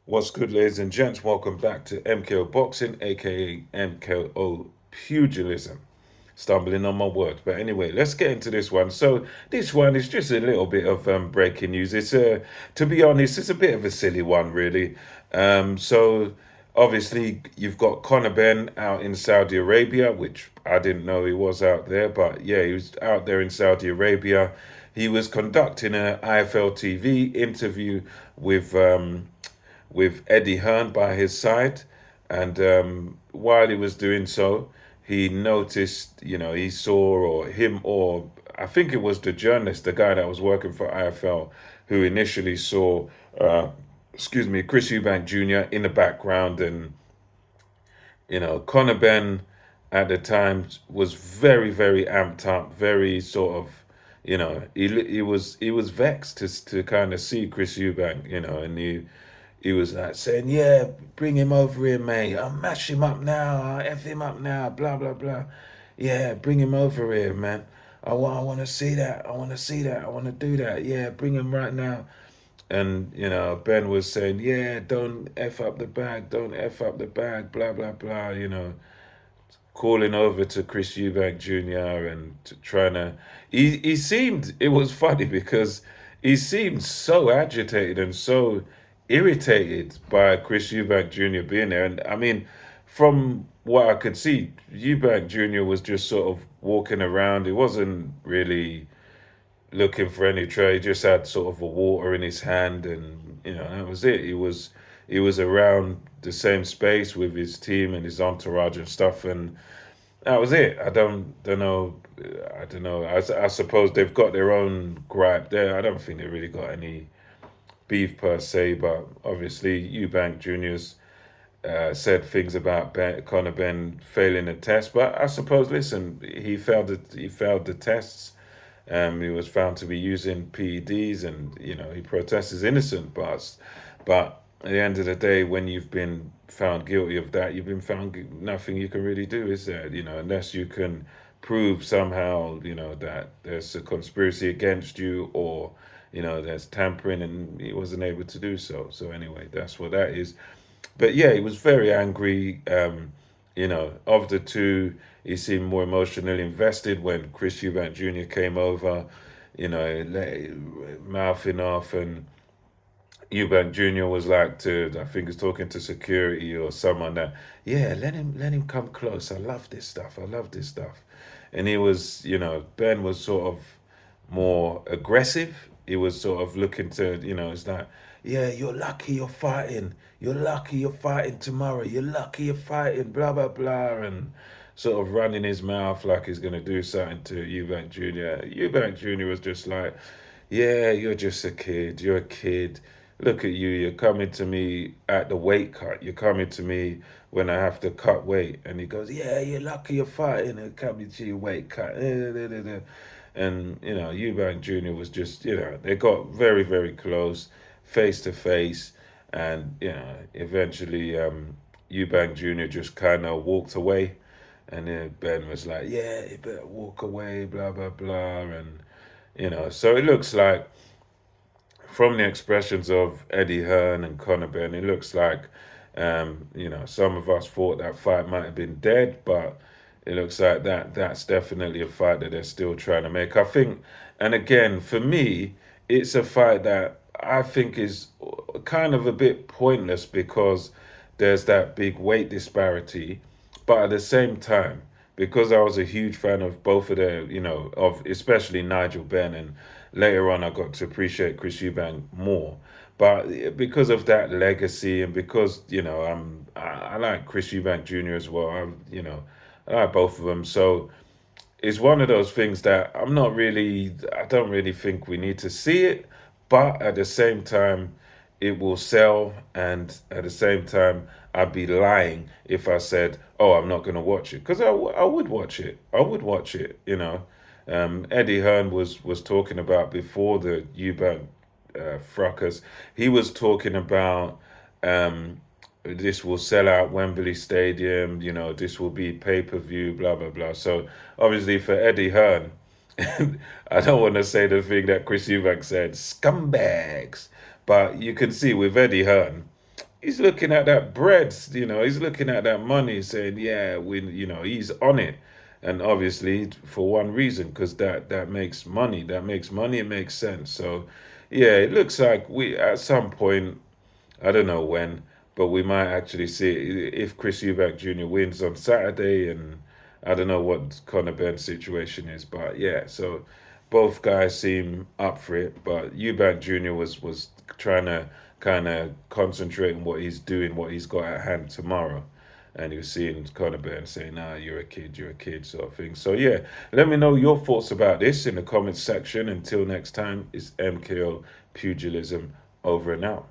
What's good, ladies and gents? Welcome back to MKO Boxing, aka MKO Pugilism. Stumbling on my words, but anyway, let's get into this one. So this one is just a little bit of breaking news. To be honest, it's a bit of a silly one, really. So obviously you've got Conor Benn out in Saudi Arabia, which I didn't know he was out there, but yeah, he was out there in Saudi Arabia. He was conducting an IFL TV interview with Eddie Hearn by his side. And while he was doing so, he noticed, he saw, or him, or I think it was the journalist, the guy that was working for IFL, who initially saw, uh, Chris Eubank Jr. in the background. And, Conor Benn at the time was very, very amped up, very sort of, he was vexed to kind of see Chris Eubank, and he was like saying, "Yeah, bring him over here, mate. I'll mash him up now. I'll F him up now. Blah blah blah. Yeah, bring him over here, man. I want to see that. I want to see that. I want to do that. Yeah, bring him right now." And Ben was saying, "Yeah, don't F up the bag. Don't F up the bag. Blah blah blah." Calling over to Chris Eubank Jr. and trying to. He seemed. It was funny because he seemed so agitated and so irritated by Chris Eubank Jr. being there. And I mean, from what I could see, Eubank Jr. was just sort of walking around. He wasn't really looking for any trade. He just had sort of a water in his hand, and that was it. He was around the same space with his team and his entourage and stuff, and that was it. I don't know. I don't know. I suppose they've got their own gripe there. I don't think they really got any beef per se, but obviously Eubank Junior's said things about Conor Benn failing the test. But I suppose, listen, he failed the tests. He was found to be using PEDs, and he protests his innocent. But at the end of the day, when you've been found guilty of that, you've been found nothing you can really do, is there? Unless you can prove somehow, that there's a conspiracy against you, or there's tampering, and he wasn't able to do so. So anyway, that's what that is. But yeah, he was very angry. Of the two, he seemed more emotionally invested when Chris Eubank Jr. came over, mouthing off, and Eubank Jr. was like I think he's talking to security or someone that, yeah, let him come close. I love this stuff. I love this stuff. And he was, Ben was sort of more aggressive. He was sort of looking to, it's like, yeah, you're lucky you're fighting. You're lucky you're fighting tomorrow. You're lucky you're fighting, blah, blah, blah. And sort of running his mouth like he's going to do something to Eubank Jr. Eubank Jr. was just like, yeah, you're just a kid. You're a kid. Look at you. You're coming to me at the weight cut. You're coming to me when I have to cut weight. And he goes, yeah, you're lucky you're fighting and coming to your weight cut. And, Eubank Jr. was just, they got very, very close, face to face. And, eventually Eubank Jr. just kind of walked away. And then Ben was like, yeah, you better walk away, blah, blah, blah. And, so it looks like, from the expressions of Eddie Hearn and Conor Benn, it looks like, some of us thought that fight might have been dead, but it looks like that's definitely a fight that they're still trying to make. I think, and again, for me, it's a fight that I think is kind of a bit pointless because there's that big weight disparity, but at the same time, because I was a huge fan of both of their, of especially Nigel Benn, and later on I got to appreciate Chris Eubank more. But because of that legacy, and because I like Chris Eubank Jr. as well. I like both of them. So it's one of those things that I don't really think we need to see it, but at the same time, it will sell, and at the same time, I'd be lying if I said, "Oh, I'm not going to watch it," because I would watch it. I would watch it. Eddie Hearn was talking about before the Eubank fracas. He was talking about this will sell out Wembley Stadium. This will be pay-per-view. Blah blah blah. So obviously for Eddie Hearn, I don't want to say the thing that Chris Eubank said, scumbags. But you can see with Eddie Hearn, he's looking at that bread, he's looking at that money, saying, "Yeah, he's on it." And obviously, for one reason, because that makes money. That makes money. It makes sense. So, yeah, it looks like we at some point, I don't know when, but we might actually see it if Chris Eubank Jr. wins on Saturday, and I don't know what Conor Benn's situation is, but yeah, so both guys seem up for it, but Eubank Jr. was trying to kind of concentrate on what he's doing, what he's got at hand tomorrow. And he was seeing Conor Benn saying, "Nah, you're a kid," sort of thing. So yeah, let me know your thoughts about this in the comments section. Until next time, it's MKO Pugilism over and out.